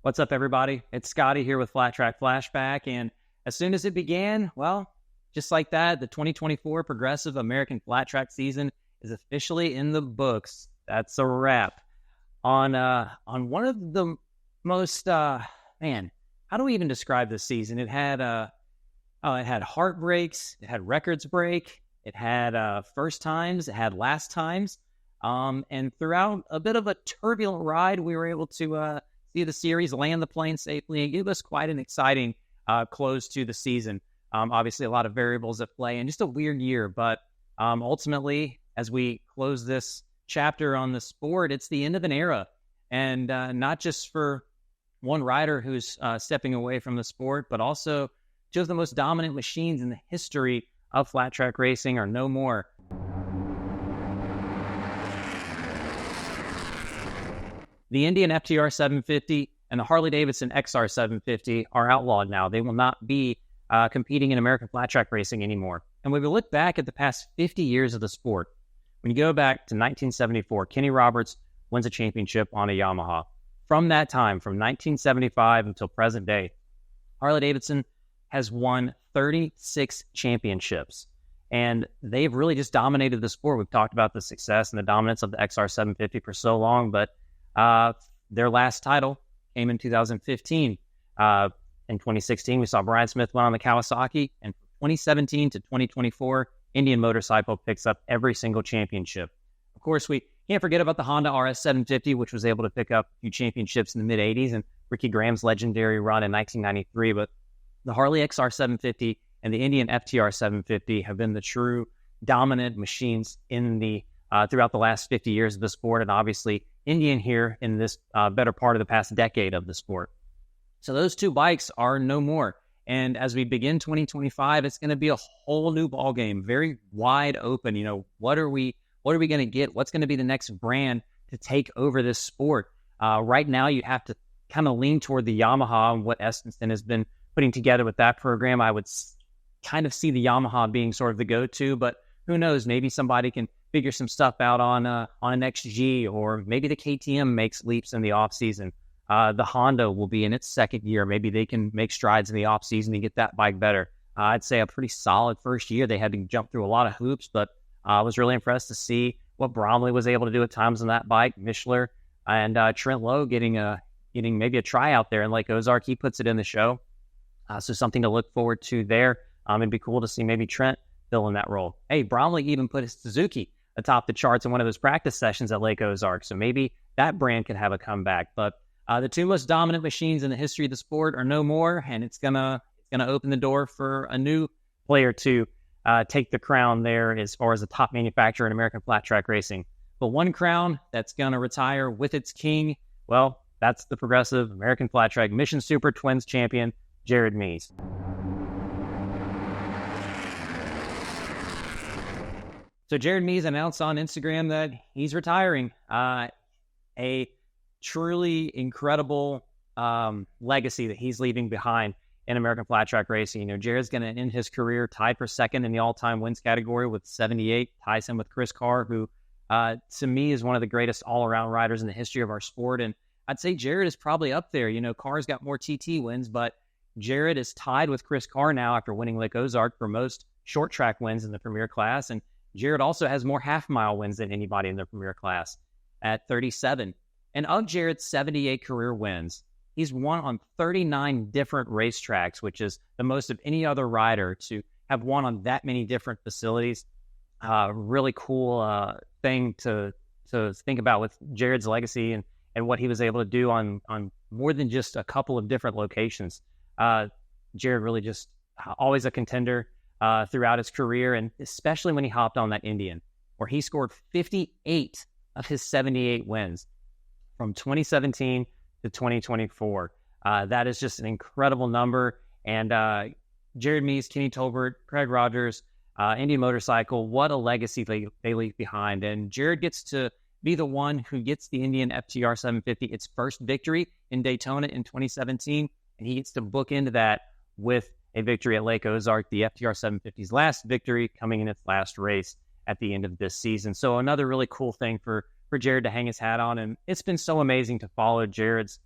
What's up, everybody? It's Scotty here with Flat Track Flashback, and as soon as it began, well, just like that, the 2024 Progressive American Flat Track season is officially in the books. That's a wrap. On one of the most, how do we even describe this season? It had heartbreaks, it had records break, it had first times, it had last times, and throughout a bit of a turbulent ride, we were able to see the series land the plane safely and give us quite an exciting close to the season. Obviously, a lot of variables at play and just a weird year. But ultimately, as we close this chapter on the sport, it's the end of an era. And not just for one rider who's stepping away from the sport, but also two of the most dominant machines in the history of flat track racing are no more. The Indian FTR 750 and the Harley-Davidson XR 750 are outlawed now. They will not be competing in American flat track racing anymore. And when we look back at the past 50 years of the sport, when you go back to 1974, Kenny Roberts wins a championship on a Yamaha. From that time, from 1975 until present day, Harley-Davidson has won 36 championships. And they've really just dominated the sport. We've talked about the success and the dominance of the XR 750 for so long, but their last title came in 2015. In 2016, we saw Brian Smith win on the Kawasaki, and from 2017 to 2024, Indian Motorcycle picks up every single championship. Of course, we can't forget about the Honda RS 750, which was able to pick up a few championships in the mid-'80s, and Ricky Graham's legendary run in 1993. But the Harley XR 750 and the Indian FTR 750 have been the true dominant machines in the throughout the last 50 years of the sport, and obviously Indian here in this better part of the past decade of the sport. So those two bikes are no more. And as we begin 2025, it's going to be a whole new ballgame, very wide open. You know, what are we going to get? What's going to be the next brand to take over this sport? Right now, you have to kind of lean toward the Yamaha and what Estenson has been putting together with that program. I would kind of see the Yamaha being sort of the go-to, but who knows? Maybe somebody can figure some stuff out on an XG, or maybe the KTM makes leaps in the off season. The Honda will be in its second year. Maybe they can make strides in the off season and get that bike better. I'd say a pretty solid first year. They had to jump through a lot of hoops, but I was really impressed to see what Bromley was able to do at times on that bike. Mishler and Trent Lowe getting maybe a tryout there in Lake Ozark. He puts it in the show. So something to look forward to there. It'd be cool to see maybe Trent fill in that role. Hey, Bromley even put his Suzuki atop the charts in one of those practice sessions at Lake Ozark. So maybe that brand can have a comeback. But the two most dominant machines in the history of the sport are no more, and it's gonna open the door for a new player to take the crown there as far as the top manufacturer in American flat track racing. But one crown that's gonna retire with its king, well, that's the Progressive American Flat Track Mission Super Twins champion, Jared Mees. So Jared Mees announced on Instagram that he's retiring. A truly incredible legacy that he's leaving behind in American flat track racing. You know, Jared's going to end his career tied for second in the all-time wins category with 78, ties him with Chris Carr, who to me is one of the greatest all-around riders in the history of our sport. And I'd say Jared is probably up there. You know, Carr's got more TT wins, but Jared is tied with Chris Carr now after winning Lake Ozark for most short track wins in the Premier class. And Jared also has more half-mile wins than anybody in the Premier class at 37. And of Jared's 78 career wins, he's won on 39 different racetracks, which is the most of any other rider to have won on that many different facilities. Really cool thing to think about with Jared's legacy and what he was able to do on more than just a couple of different locations. Jared really just always a contender throughout his career, and especially when he hopped on that Indian, where he scored 58 of his 78 wins from 2017 to 2024. That is just an incredible number. And Jared Mees, Kenny Tolbert, Craig Rogers, Indian Motorcycle, what a legacy they leave behind. And Jared gets to be the one who gets the Indian FTR 750 its first victory in Daytona in 2017, and he gets to book into that with a victory at Lake Ozark, the FTR 750's last victory coming in its last race at the end of this season. So another really cool thing for Jared to hang his hat on, and it's been so amazing to follow Jared's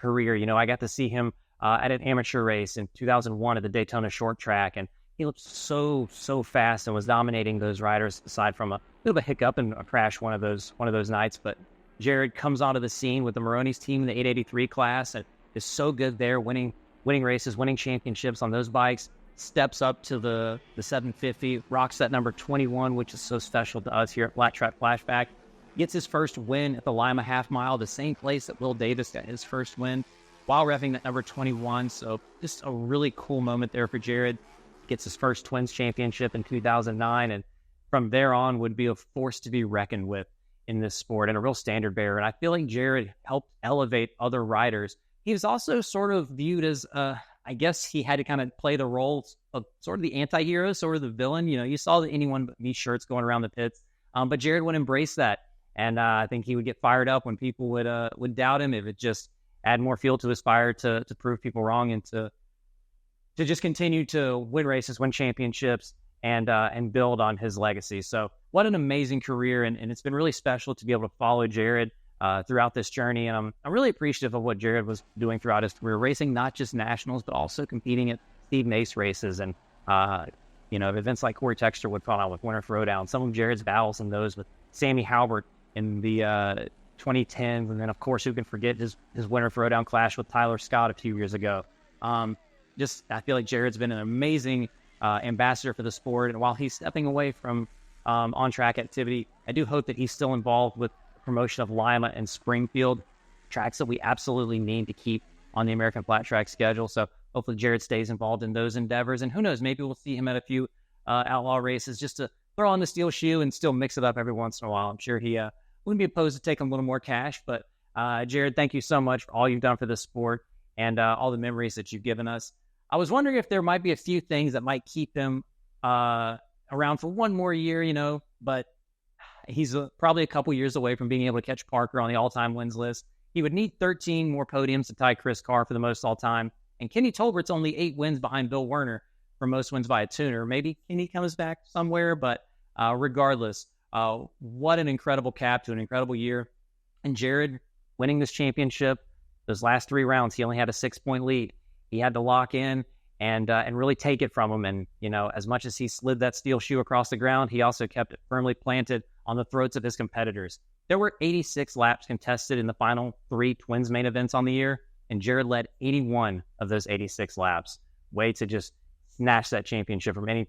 career. I got to see him at an amateur race in 2001 at the Daytona Short Track, and he looked so fast and was dominating those riders. Aside from a little bit of a hiccup and a crash one of those nights, but Jared comes onto the scene with the Maroney's team in the 883 class and is so good there, winning races, winning championships on those bikes. Steps up to the 750, rocks that number 21, which is so special to us here at Flat Track Flashback. Gets his first win at the Lima Half Mile, the same place that Will Davis got his first win while revving that number 21. So just a really cool moment there for Jared. Gets his first Twins championship in 2009, and from there on would be a force to be reckoned with in this sport and a real standard bearer. And I feel like Jared helped elevate other riders. He was also sort of viewed as, I guess he had to kind of play the role of sort of the anti-hero, sort of the villain. You saw the anyone but me shirts going around the pits, but Jared would embrace that. And I think he would get fired up when people would doubt him, if it just add more fuel to his fire to prove people wrong and to just continue to win races, win championships, and build on his legacy. So what an amazing career, and it's been really special to be able to follow Jared throughout this journey. And I'm really appreciative of what Jared was doing throughout his career, racing not just nationals, but also competing at Steve Nace races. And, events like Corey Texter would fall out with Winter Throwdown, some of Jared's battles in those with Sammy Halbert in the 2010s. And then, of course, who can forget his Winter Throwdown clash with Tyler Scott a few years ago. I feel like Jared's been an amazing ambassador for the sport. And while he's stepping away from on-track activity, I do hope that he's still involved with the promotion of Lima and Springfield, tracks that we absolutely need to keep on the American Flat Track schedule. So hopefully Jared stays involved in those endeavors. And who knows, maybe we'll see him at a few outlaw races just to throw on the steel shoe and still mix it up every once in a while. I'm sure he wouldn't be opposed to taking a little more cash. But Jared, thank you so much for all you've done for this sport and all the memories that you've given us. I was wondering if there might be a few things that might keep him around for one more year, but he's probably a couple years away from being able to catch Parker on the all-time wins list. He would need 13 more podiums to tie Chris Carr for the most all-time. And Kenny Tolbert's only 8 wins behind Bill Werner for most wins by a tuner. Maybe Kenny comes back somewhere, but regardless, what an incredible cap to an incredible year. And Jared winning this championship, those last 3 rounds, he only had a 6-point lead. He had to lock in and really take it from him. And, as much as he slid that steel shoe across the ground, he also kept it firmly planted on the throats of his competitors. There were 86 laps contested in the final 3 Twins main events on the year, and Jared led 81 of those 86 laps. Way to just snatch that championship from any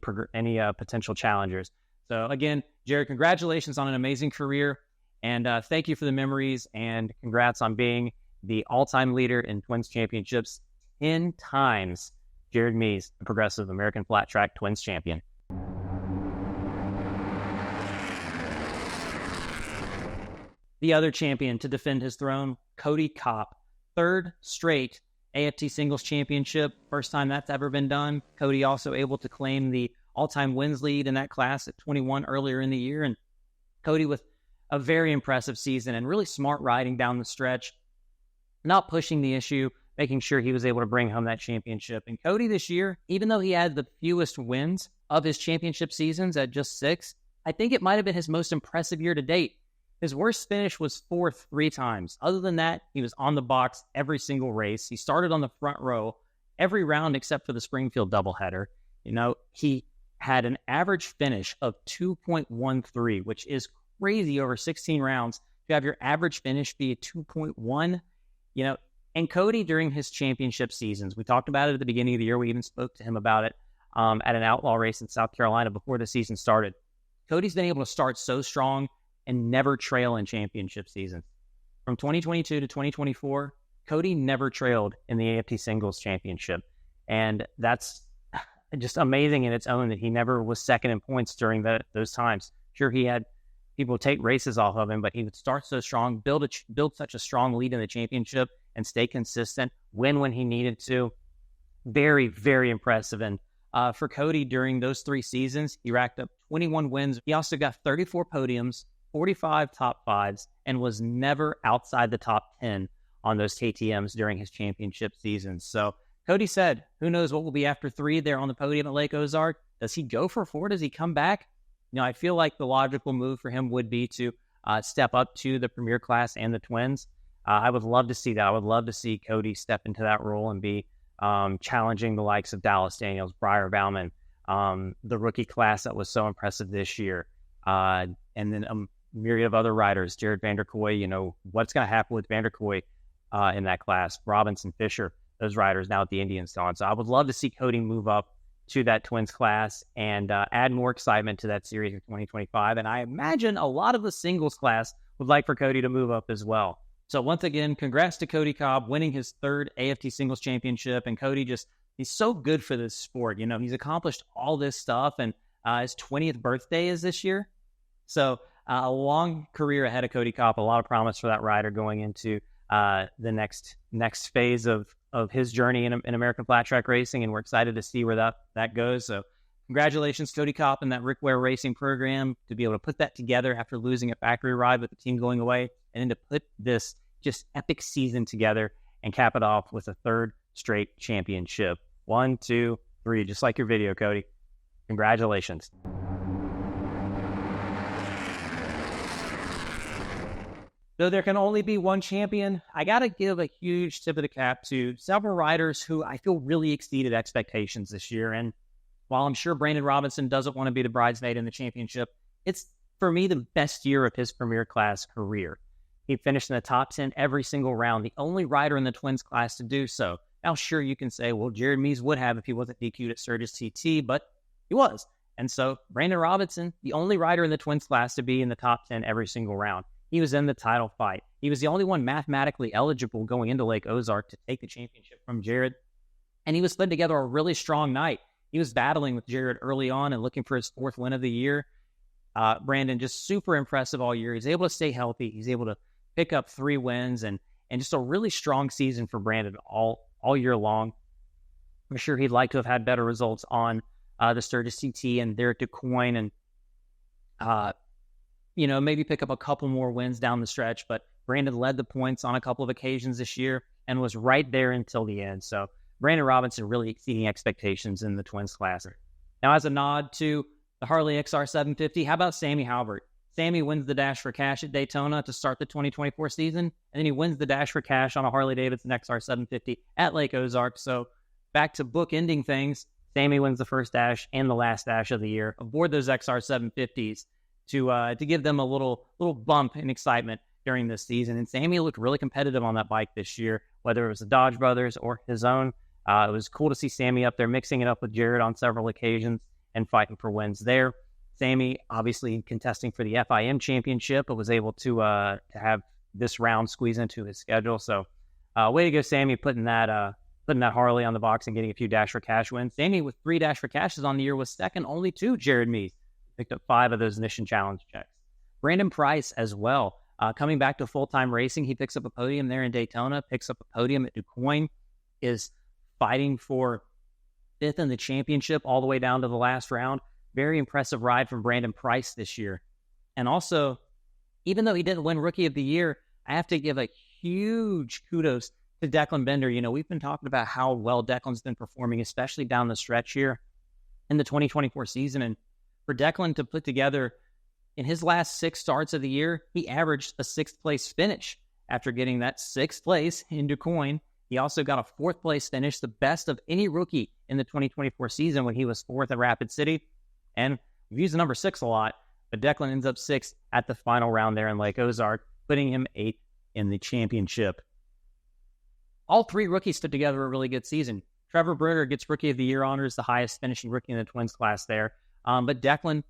potential challengers. So again, Jared, congratulations on an amazing career, and thank you for the memories, and congrats on being the all-time leader in Twins championships 10 times. Jared Mees, the progressive American Flat Track Twins champion. The other champion to defend his throne, Cody Kopp, 3rd straight AFT Singles Championship, first time that's ever been done. Cody also able to claim the all-time wins lead in that class at 21 earlier in the year, and Cody with a very impressive season and really smart riding down the stretch, not pushing the issue, making sure he was able to bring home that championship. And Cody this year, even though he had the fewest wins of his championship seasons at just 6, I think it might have been his most impressive year to date. His worst finish was 4th 3 times. Other than that, he was on the box every single race. He started on the front row every round except for the Springfield doubleheader. He had an average finish of 2.13, which is crazy over 16 rounds. To have your average finish be a 2.1, and Cody during his championship seasons, we talked about it at the beginning of the year. We even spoke to him about it at an outlaw race in South Carolina before the season started. Cody's been able to start so strong and never trail in championship seasons. From 2022 to 2024, Cody never trailed in the AFT Singles Championship. And that's just amazing in its own that he never was second in points during those times. Sure, he had people take races off of him, but he would start so strong, build such a strong lead in the championship, and stay consistent, win when he needed to. Very, very impressive. And for Cody during those 3 seasons, he racked up 21 wins. He also got 34 podiums, 45 top 5s, and was never outside the top 10 on those KTMs during his championship seasons. So Cody said, who knows what will be after 3 there on the podium at Lake Ozark? Does he go for 4? Does he come back? I feel like the logical move for him would be to step up to the Premier class and the Twins. I would love to see that. I would love to see Cody step into that role and be challenging the likes of Dallas Daniels, Briar Bauman, the rookie class that was so impressive this year, and then a myriad of other riders, Jared Vanderkooi. What's going to happen with Vanderkooi in that class? Robinson, Fisher, those riders now at the Indians gone. So I would love to see Cody move up to that Twins class and add more excitement to that series in 2025. And I imagine a lot of the singles class would like for Cody to move up as well. So once again, congrats to Cody Cobb winning his third AFT singles championship. And Cody he's so good for this sport. He's accomplished all this stuff, and his 20th birthday is this year. So a long career ahead of Cody Cobb, a lot of promise for that rider going into the next phase of his journey in American flat track racing, and we're excited to see where that goes. So congratulations, Cody Kopp, and that Rick Ware Racing program to be able to put that together after losing a factory ride with the team going away, and then to put this just epic season together and cap it off with a third straight championship. 1, 2, 3, just like your video, Cody. Congratulations. Though there can only be one champion, I got to give a huge tip of the cap to several riders who I feel really exceeded expectations this year. And while I'm sure Brandon Robinson doesn't want to be the bridesmaid in the championship, it's, for me, the best year of his premier class career. He finished in the top 10 every single round, the only rider in the Twins class to do so. Now, sure, you can say, well, Jared Mees would have if he wasn't DQ'd at Sturgis TT, but he was. And so Brandon Robinson, the only rider in the Twins class to be in the top 10 every single round. He was in the title fight. He was the only one mathematically eligible going into Lake Ozark to take the championship from Jared. And he was putting together a really strong night. He was battling with Jared early on and looking for his fourth win of the year. Brandon, just super impressive all year. He's able to stay healthy. He's able to pick up 3 wins and just a really strong season for Brandon all year long. I'm sure he'd like to have had better results on the Sturgis CT and there at DuQuoin and, maybe pick up a couple more wins down the stretch. But Brandon led the points on a couple of occasions this year and was right there until the end. So Brandon Robinson really exceeding expectations in the Twins class. Now, as a nod to the Harley XR 750, how about Sammy Halbert? Sammy wins the Dash for Cash at Daytona to start the 2024 season, and then he wins the Dash for Cash on a Harley-Davidson XR 750 at Lake Ozark. So back to book-ending things, Sammy wins the first Dash and the last Dash of the year aboard those XR 750s to give them a little bump in excitement during this season. And Sammy looked really competitive on that bike this year, whether it was the Dodge Brothers or his own. It was cool to see Sammy up there mixing it up with Jared on several occasions and fighting for wins there. Sammy obviously contesting for the FIM championship, but was able to have this round squeeze into his schedule. So way to go, Sammy, putting that Harley on the box and getting a few Dash for Cash wins. Sammy with 3 Dash for Cashes on the year was second only to Jared Mees. Picked up 5 of those Mission Challenge checks. Brandon Price as well. Coming back to full-time racing, he picks up a podium there in Daytona, picks up a podium at DuQuoin, is fighting for 5th in the championship all the way down to the last round. Very impressive ride from Brandon Price this year. And also, even though he didn't win Rookie of the Year, I have to give a huge kudos to Declan Bender. We've been talking about how well Declan's been performing, especially down the stretch here in the 2024 season. And for Declan to put together, in his last 6 starts of the year, he averaged a 6th place finish after getting that 6th place in DuQuoin. He also got a 4th place finish, the best of any rookie in the 2024 season when he was 4th at Rapid City. And we've used the number 6 a lot, but Declan ends up 6th at the final round there in Lake Ozark, putting him 8th in the championship. All 3 rookies put together a really good season. Trevor Berger gets Rookie of the Year honors, the highest finishing rookie in the Twins class there. But Declan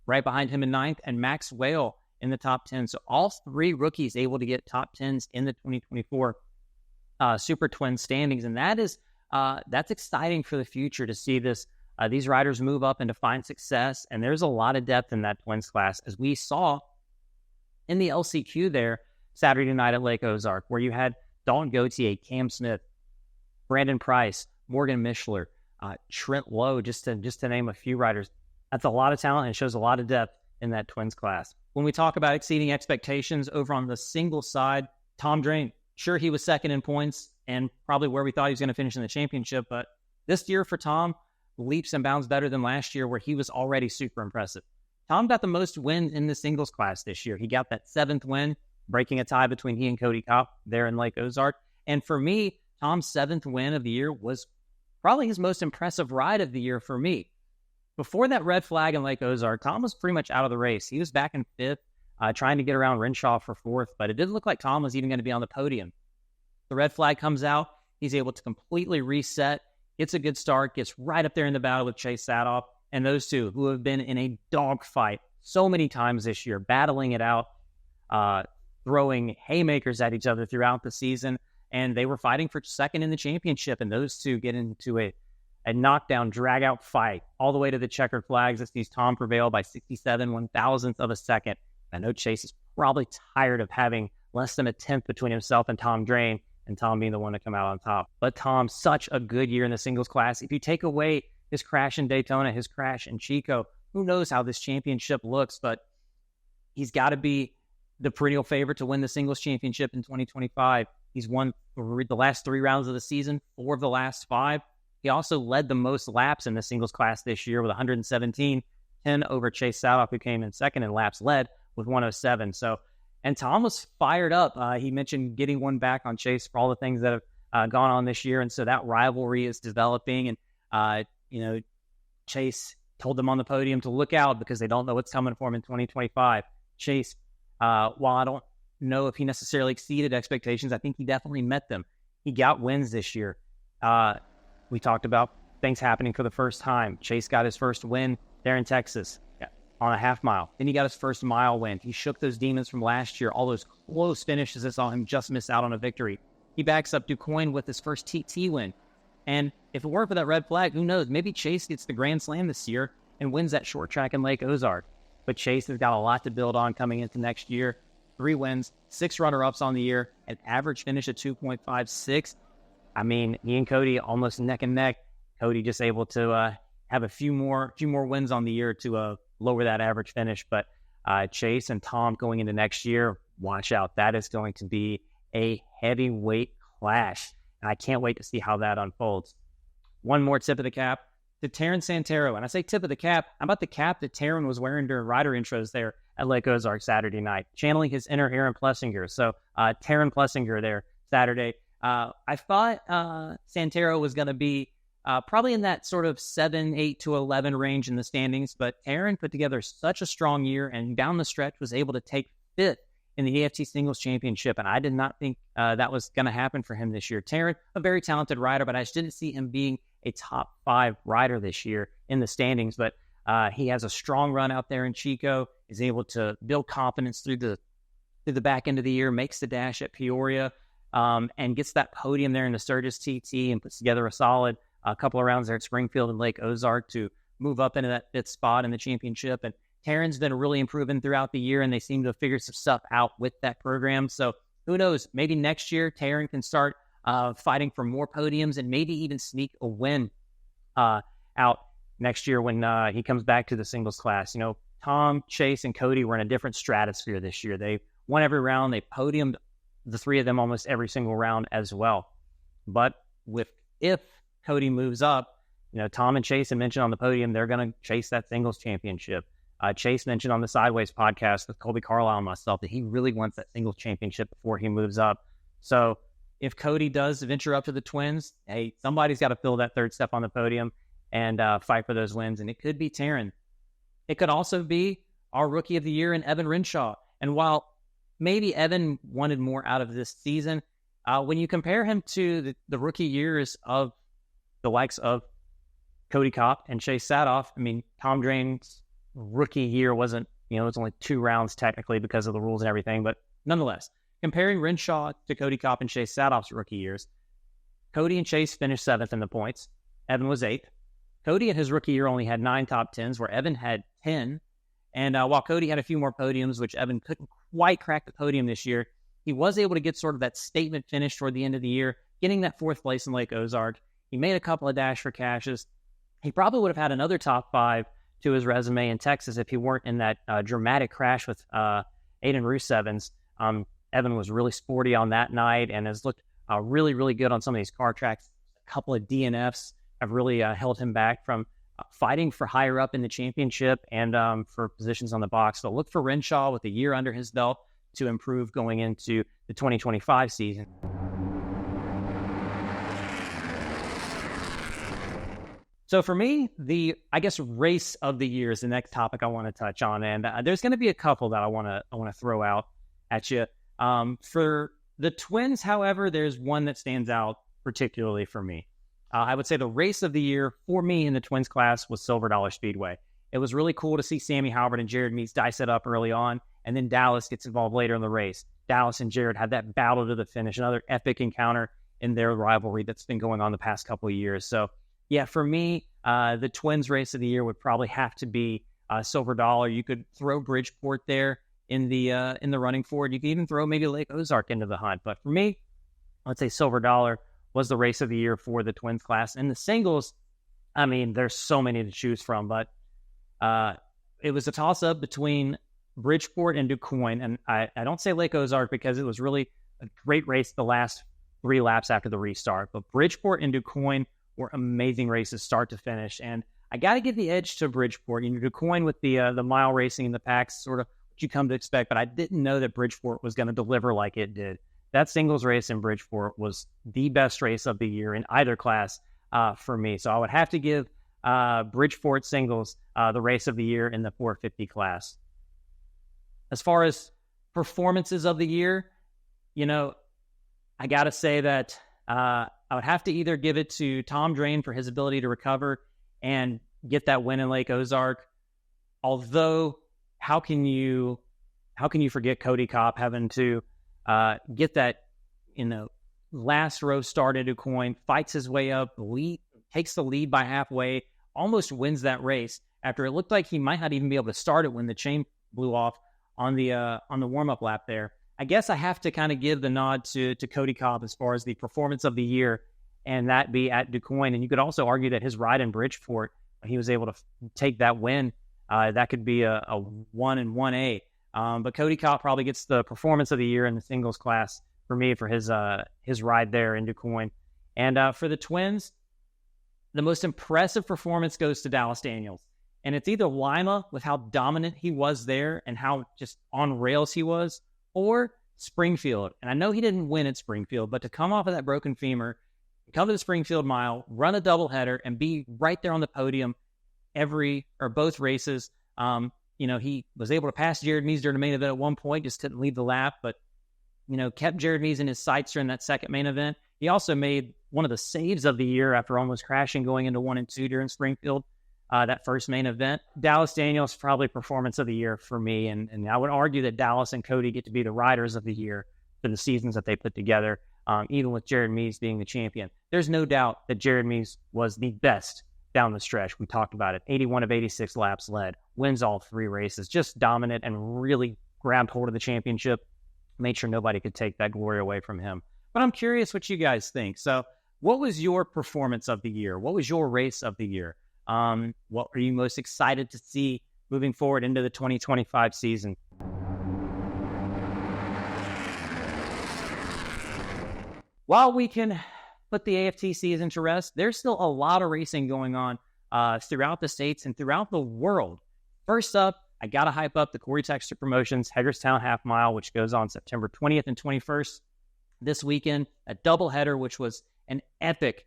right behind him in 9th, and Max Whale in the top 10. So all 3 rookies able to get top 10s in the 2024 Super Twins standings. And that's exciting for the future to see these riders move up and to find success. And there's a lot of depth in that Twins class, as we saw in the LCQ there Saturday night at Lake Ozark, where you had Dalton Gauthier, Cam Smith, Brandon Price, Morgan Mishler, Trent Lowe, just to name a few riders. That's a lot of talent and shows a lot of depth in that Twins class. When we talk about exceeding expectations over on the single side, Tom Drain, sure, he was second in points and probably where we thought he was going to finish in the championship, but this year for Tom, leaps and bounds better than last year, where he was already super impressive. Tom got the most wins in the singles class this year. He got that 7th win breaking a tie between he and Cody Kopp there in Lake Ozark. And for me, Tom's 7th win of the year was probably his most impressive ride of the year for me. Before that red flag in Lake Ozark, Tom was pretty much out of the race. He was back in 5th, trying to get around Renshaw for 4th, but it didn't look like Tom was even going to be on the podium. The red flag comes out. He's able to completely reset, gets a good start, gets right up there in the battle with Chase Sadoff, and those two who have been in a dogfight so many times this year, battling it out, throwing haymakers at each other throughout the season, and they were fighting for second in the championship, and those two get into a knockdown, drag-out fight all the way to the checkered flags. It sees Tom prevail by 67 one-thousandths of a second. I know Chase is probably tired of having less than a tenth between himself and Tom Drain, and Tom being the one to come out on top. But Tom, such a good year in the singles class. If you take away his crash in Daytona, his crash in Chico, who knows how this championship looks, but he's got to be the perennial favorite to win the singles championship in 2025. He's won the last 3 rounds of the season, 4 of the last 5. He also led the most laps in the singles class this year with 117, 10 over Chase Sadoff, who came in second in laps led with 107. And Tom was fired up. He mentioned getting one back on Chase for all the things that have gone on this year. And so that rivalry is developing. And, Chase told them on the podium to look out because they don't know what's coming for him in 2025. Chase, while I don't know if he necessarily exceeded expectations, I think he definitely met them. He got wins this year. We talked about things happening for the first time. Chase got his first win there in Texas on a half mile. Then he got his first mile win. He shook those demons from last year, all those close finishes that saw him just miss out on a victory. He backs up DuQuoin with his first TT win. And if it weren't for that red flag, who knows? Maybe Chase gets the Grand Slam this year and wins that short track in Lake Ozark. But Chase has got a lot to build on coming into next year. 3 wins, 6 runner-ups on the year, an average finish of 2.56. I mean, he and Cody almost neck and neck. Cody just able to have a few more wins on the year to lower that average finish. But Chase and Tom going into next year, watch out. That is going to be a heavyweight clash. And I can't wait to see how that unfolds. One more tip of the cap to Taryn Santero. And I say tip of the cap, how about the cap that Taryn was wearing during rider intros there at Lake Ozark Saturday night, channeling his inner Aaron Plessinger. So Taryn Plessinger there Saturday. I thought Santero was going to be probably in that sort of 7, 8 to 11 range in the standings, but Taryn put together such a strong year and down the stretch was able to take 5th in the EFT Singles Championship, and I did not think that was going to happen for him this year. Taryn, a very talented rider, but I just didn't see him being a top 5 rider this year in the standings, but he has a strong run out there in Chico, is able to build confidence through the back end of the year, makes the dash at Peoria, and gets that podium there in the Sturgis TT and puts together a solid couple of rounds there at Springfield and Lake Ozark to move up into that 5th spot in the championship. And Taryn's been really improving throughout the year, and they seem to have figured some stuff out with that program. So who knows? Maybe next year Taryn can start fighting for more podiums and maybe even sneak a win out next year when he comes back to the singles class. Tom, Chase, and Cody were in a different stratosphere this year. They won every round. They podiumed the 3 of them almost every single round as well. But if Cody moves up, Tom and Chase had mentioned on the podium, they're going to chase that singles championship. Chase mentioned on the Sideways podcast with Kolby, Carlile, and myself that he really wants that singles championship before he moves up. So if Cody does venture up to the Twins, hey, somebody's got to fill that 3rd step on the podium and fight for those wins. And it could be Taryn. It could also be our rookie of the year in Evan Renshaw. And while maybe Evan wanted more out of this season, when you compare him to the rookie years of the likes of Cody Kopp and Chase Sadoff, I mean, Tom Drain's rookie year wasn't, it was only 2 rounds technically because of the rules and everything, but nonetheless, comparing Renshaw to Cody Kopp and Chase Sadoff's rookie years, Cody and Chase finished 7th in the points. Evan was 8th. Cody in his rookie year only had 9 top 10s, where Evan had 10. And while Cody had a few more podiums, which Evan couldn't quite crack the podium this year, he was able to get sort of that statement finish toward the end of the year, getting that 4th place in Lake Ozark. He made a couple of dash for cashes. He probably would have had another top 5 to his resume in Texas if he weren't in that dramatic crash with Aiden Roos-Evans. Evan was really sporty on that night and has looked really, really good on some of these car tracks. A couple of DNFs have really held him back from fighting for higher up in the championship and for positions on the box. So look for Renshaw with a year under his belt to improve going into the 2025 season. So for me, I guess race of the year is the next topic I want to touch on, and there's going to be a couple that I want to throw out at you. For the Twins, however, there's one that stands out particularly for me. I would say the race of the year for me in the Twins class was Silver Dollar Speedway. It was really cool to see Sammy Halbert and Jared Meeks dice it up early on, and then Dallas gets involved later in the race. Dallas and Jared had that battle to the finish, another epic encounter in their rivalry that's been going on the past couple of years. So yeah, for me, the Twins race of the year would probably have to be Silver Dollar. You could throw Bridgeport there in the running for it. You could even throw maybe Lake Ozark into the hunt. But for me, I'd say Silver Dollar was the race of the year for the Twins class. And the singles, I mean, there's so many to choose from, but it was a toss-up between Bridgeport and DuQuoin. And I don't say Lake Ozark because it was really a great race the last 3 laps after the restart. But Bridgeport and DuQuoin were amazing races start to finish. And I got to give the edge to Bridgeport. You know, DuQuoin with the mile racing in the packs, sort of what you come to expect, but I didn't know that Bridgeport was going to deliver like it did. That singles race in Bridgeport was the best race of the year in either class for me. So I would have to give Bridgeport singles the race of the year in the 450 class. As far as performances of the year, you know, I got to say that I would have to either give it to Tom Drain for his ability to recover and get that win in Lake Ozark. Although, how can you forget Cody Kopp having to get that, last row start into DuQuoin, fights his way up, takes the lead by halfway, almost wins that race after it looked like he might not even be able to start it when the chain blew off on the warm-up lap there. I guess I have to kind of give the nod to Cody Kopp as far as the performance of the year, and that be at DuQuoin. And you could also argue that his ride in Bridgeport, when he was able to take that win, that could be a 1 and 1A. But Cody Kopp probably gets the performance of the year in the singles class for me for his ride there in DuQuoin. And for the Twins, the most impressive performance goes to Dallas Daniels. And it's either Lima with how dominant he was there and how just on rails he was, or Springfield. And I know he didn't win at Springfield, but to come off of that broken femur, come to the Springfield mile, run a doubleheader, and be right there on the podium both races. He was able to pass Jared Meeks during the main event at one point, just didn't lead the lap, but, kept Jared Meeks in his sights during that second main event. He also made one of the saves of the year after almost crashing going into 1 and 2 during Springfield, that first main event. Dallas Daniels, probably performance of the year for me. And I would argue that Dallas and Cody get to be the riders of the year for the seasons that they put together, even with Jared Meeks being the champion. There's no doubt that Jared Meeks was the best down the stretch. We talked about it. 81 of 86 laps led, wins all 3 races, just dominant and really grabbed hold of the championship, made sure nobody could take that glory away from him. But I'm curious what you guys think. So what was your performance of the year? What was your race of the year? What are you most excited to see moving forward into the 2025 season? While we can put the AFT season to rest, there's still a lot of racing going on throughout the states and throughout the world. First up, I got to hype up the Corey Texter Promotions Hagerstown Half Mile, which goes on September 20th and 21st this weekend. A doubleheader, which was an epic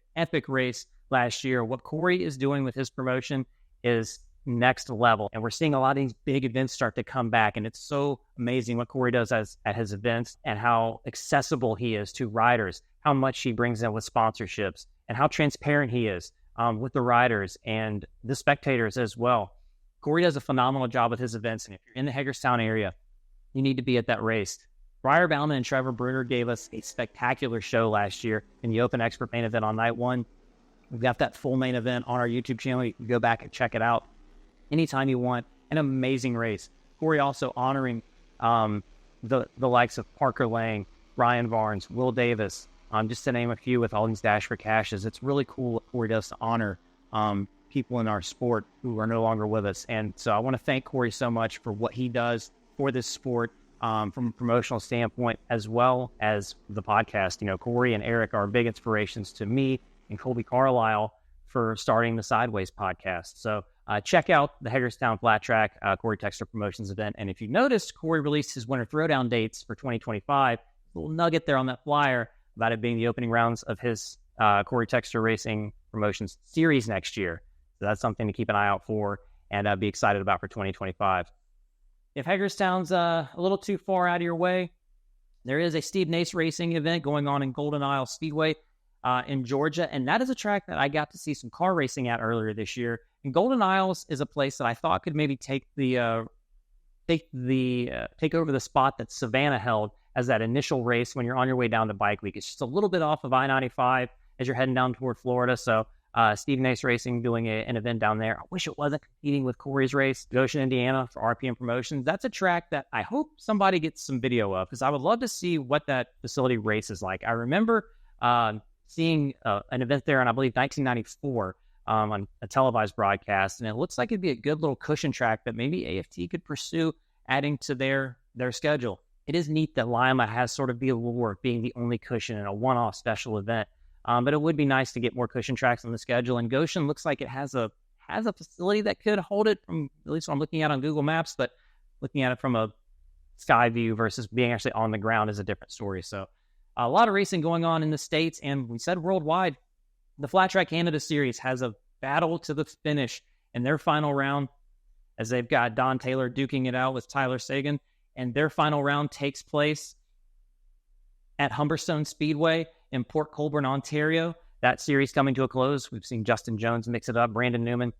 race last year. What Corey is doing with his promotion is next level. And we're seeing a lot of these big events start to come back. And it's so amazing what Corey does at his events and how accessible he is to riders, how much he brings in with sponsorships, and how transparent he is with the riders and the spectators as well. Corey does a phenomenal job with his events. And if you're in the Hagerstown area, you need to be at that race. Briar Bauman and Trevor Bruner gave us a spectacular show last year in the Open Expert main event on night 1. We've got that full main event on our YouTube channel. You can go back and check it out anytime you want. An amazing race. Corey also honoring the likes of Parker Lang, Ryan Barnes, Will Davis, just to name a few with all these Dash for Cashes. It's really cool what Corey does to honor people in our sport who are no longer with us. And so I want to thank Corey so much for what he does for this sport from a promotional standpoint, as well as the podcast. Corey and Eric are big inspirations to me and Kolby Carlile for starting the Sideways podcast. So check out the Hagerstown Flat Track Corey Texter Promotions event. And if you noticed, Corey released his winter throwdown dates for 2025. A little nugget there on that flyer about it being the opening rounds of his Corey Texter Racing Promotions series next year. So that's something to keep an eye out for and be excited about for 2025. If Hagerstown's a little too far out of your way, there is a Steve Nace Racing event going on in Golden Isle Speedway in Georgia, and that is a track that I got to see some car racing at earlier this year. And Golden Isles is a place that I thought could maybe take over the spot that Savannah held as that initial race when you're on your way down to Bike Week. It's just a little bit off of I-95 as you're heading down toward Florida. So Steve Nace Racing doing an event down there. I wish it wasn't competing with Corey's race, Goshen, Indiana for RPM Promotions. That's a track that I hope somebody gets some video of because I would love to see what that facility race is like. I remember seeing an event there in, I believe, 1994 on a televised broadcast, and it looks like it'd be a good little cushion track that maybe AFT could pursue adding to their schedule. It is neat that Lima has sort of the allure of being the only cushion in a one-off special event. But it would be nice to get more cushion tracks on the schedule. And Goshen looks like it has a facility that could hold it from, at least what I'm looking at on Google Maps, but looking at it from a sky view versus being actually on the ground is a different story. So a lot of racing going on in the States, and we said worldwide. The Flat Track Canada Series has a battle to the finish in their final round as they've got Don Taylor duking it out with Tyler Sagan, and their final round takes place at Humberstone Speedway in Port Colborne, Ontario. That series coming to a close. We've seen Justin Jones mix it up, Brandon Newman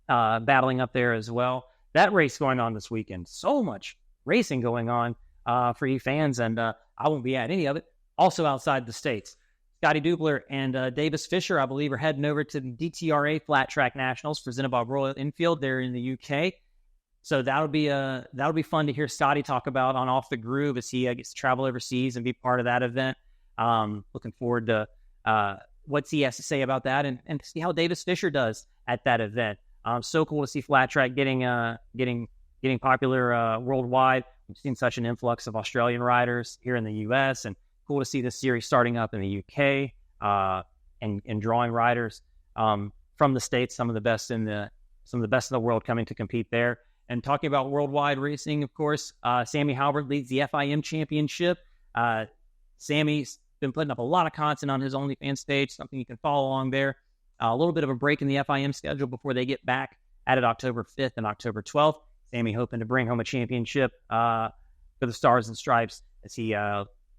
battling up there as well. That race going on this weekend. So much racing going on for you fans, and I won't be at any of it. Also outside the States, Scotty Dubler and Davis Fisher, I believe, are heading over to the DTRA Flat Track Nationals presented by Royal Enfield there in the UK. So that'll be fun to hear Scotty talk about on Off the Groove as he gets to travel overseas and be part of that event. Looking forward to what he has to say about that and see how Davis Fisher does at that event. So cool to see Flat Track getting popular worldwide. We've seen such an influx of Australian riders here in the U.S. and cool to see this series starting up in the UK and drawing riders from the States, some of the best in the world coming to compete there. And talking about worldwide racing, of course, Sammy Halbert leads the FIM Championship. Sammy's been putting up a lot of content on his OnlyFans page, something you can follow along there. A little bit of a break in the FIM schedule before they get back at it October 5th and October 12th. Sammy hoping to bring home a championship for the Stars and Stripes as he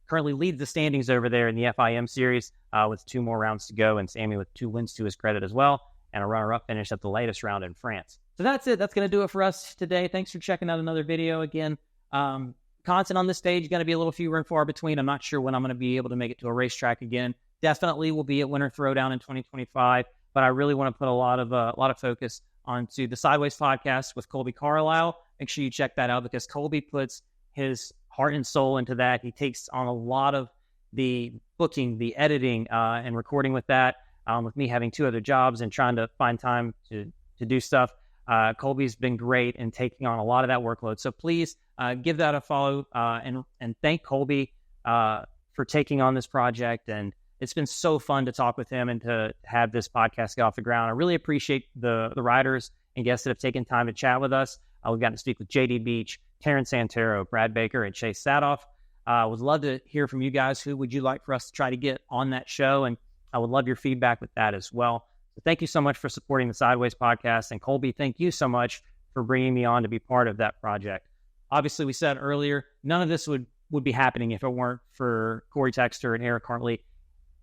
currently leads the standings over there in the FIM series with 2 more rounds to go, and Sammy with 2 wins to his credit as well, and a runner-up finish at the latest round in France. So that's it. That's going to do it for us today. Thanks for checking out another video. Again, content on this stage is going to be a little fewer and far between. I'm not sure when I'm going to be able to make it to a racetrack again. Definitely will be at Winter Throwdown in 2025, but I really want to put a lot of focus onto the Sideways podcast with Kolby Carlile. Make sure you check that out because Kolby puts his heart and soul into that. He takes on a lot of the booking, the editing, and recording with that. With me having 2 other jobs and trying to find time to do stuff, Kolby's been great in taking on a lot of that workload. So please give that a follow and thank Kolby for taking on this project. And it's been so fun to talk with him and to have this podcast get off the ground. I really appreciate the riders and guests that have taken time to chat with us. We've gotten to speak with JD Beach, Terrence Santero, Brad Baker, and Chase Sadoff. Would love to hear from you guys. Who would you like for us to try to get on that show? And I would love your feedback with that as well. So thank you so much for supporting the Sideways podcast. And Kolby, thank you so much for bringing me on to be part of that project. Obviously, we said earlier, none of this would be happening if it weren't for Corey Texter and Eric Hartley.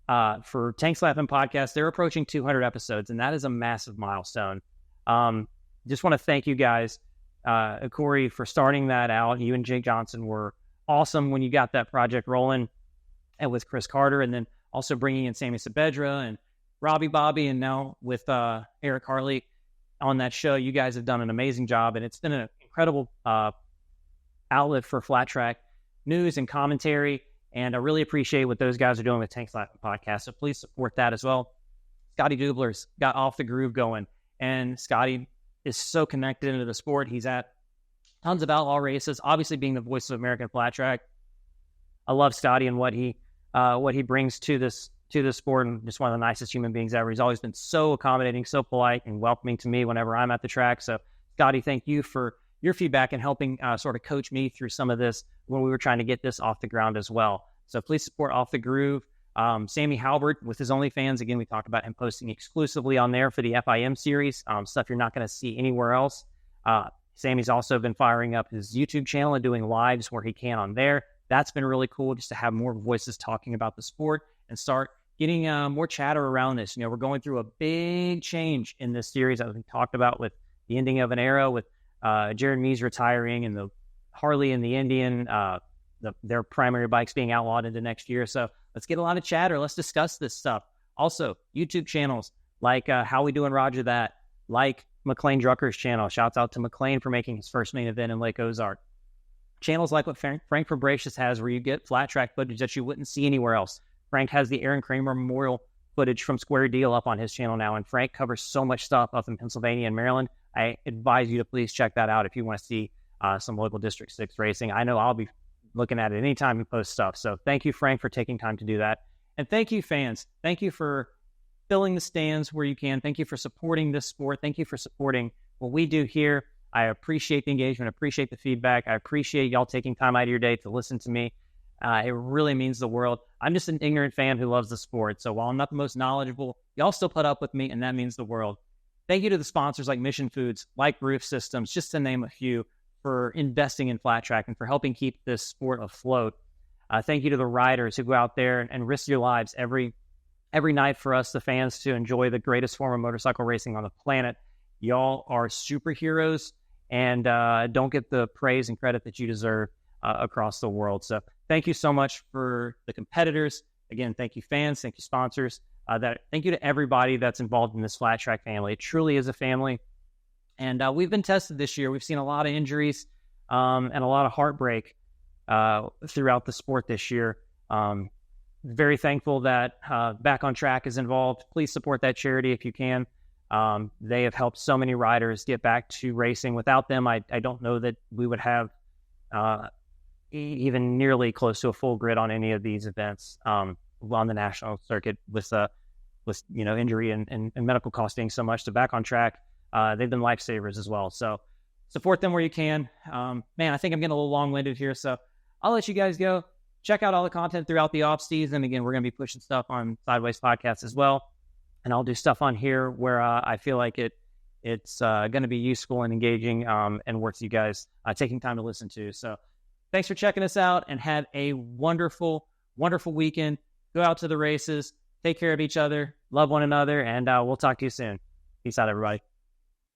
For Tank Slapping Podcast, they're approaching 200 episodes, and that is a massive milestone. Just want to thank you guys, Corey, for starting that out. You and Jake Johnson were awesome when you got that project rolling, and with Chris Carter, and then also bringing in Sammy Saavedra and Robbie Bobby, and now with Eric Hartley on that show. You guys have done an amazing job, and it's been an incredible outlet for Flat Track news and commentary. And I really appreciate what those guys are doing with Tank Slapping Podcast. So please support that as well. Scotty Dubler's got Off the Groove going, and Scotty is so connected into the sport. He's at tons of outlaw races, obviously being the voice of American Flat Track. I love Scotty and what he brings to this to the sport and just one of the nicest human beings ever. He's always been so accommodating, so polite, and welcoming to me whenever I'm at the track. So, Scotty, thank you for your feedback and helping sort of coach me through some of this when we were trying to get this off the ground as well. So please support Off the Groove. Sammy Halbert with his OnlyFans. Again, we talked about him posting exclusively on there for the FIM series, stuff you're not going to see anywhere else. Sammy's also been firing up his YouTube channel and doing lives where he can on there. That's been really cool just to have more voices talking about the sport and start getting more chatter around this. We're going through a big change in this series, as we talked about, with the ending of an era, with Jared Mees retiring and the Harley and the Indian, their primary bikes being outlawed into next year. So let's get a lot of chatter. Let's discuss this stuff. Also, YouTube channels like How We Doing Roger That, like McLean Drucker's channel. Shouts out to McLean for making his first main event in Lake Ozark. Channels like what Frank Fabricius has, where you get flat track footage that you wouldn't see anywhere else. Frank has the Aaron Kramer Memorial footage from Square Deal up on his channel now, and Frank covers so much stuff up in Pennsylvania and Maryland. I advise you to please check that out if you want to see some local District 6 racing. I know I'll be looking at it anytime you post stuff. So thank you, Frank, for taking time to do that. And thank you, fans. Thank you for filling the stands where you can. Thank you for supporting this sport. Thank you for supporting what we do here. I appreciate the engagement, appreciate the feedback. I appreciate y'all taking time out of your day to listen to me. It really means the world. I'm just an ignorant fan who loves the sport. So while I'm not the most knowledgeable, y'all still put up with me, and that means the world. Thank you to the sponsors like Mission Foods, like Roof Systems, just to name a few, for investing in Flat Track and for helping keep this sport afloat. Thank you to the riders who go out there and risk your lives every night for us, the fans, to enjoy the greatest form of motorcycle racing on the planet. Y'all are superheroes and don't get the praise and credit that you deserve across the world. So thank you so much for the competitors. Again, thank you, fans. Thank you, sponsors. Thank you to everybody that's involved in this Flat Track family. It truly is a family. And we've been tested this year. We've seen a lot of injuries and a lot of heartbreak throughout the sport this year. Very thankful that Back on Track is involved. Please support that charity if you can. They have helped so many riders get back to racing. Without them, I don't know that we would have even nearly close to a full grid on any of these events on the national circuit with injury and medical costs being so much. To Back on Track, they've been lifesavers as well. So support them where you can. Man, I think I'm getting a little long-winded here, so I'll let you guys go. Check out all the content throughout the off season. Again, we're going to be pushing stuff on Sideways Podcast as well, and I'll do stuff on here where I feel like it's going to be useful and engaging and worth you guys taking time to listen to. So thanks for checking us out, and have a wonderful, wonderful weekend. Go out to the races, take care of each other, love one another, and we'll talk to you soon. Peace out, everybody.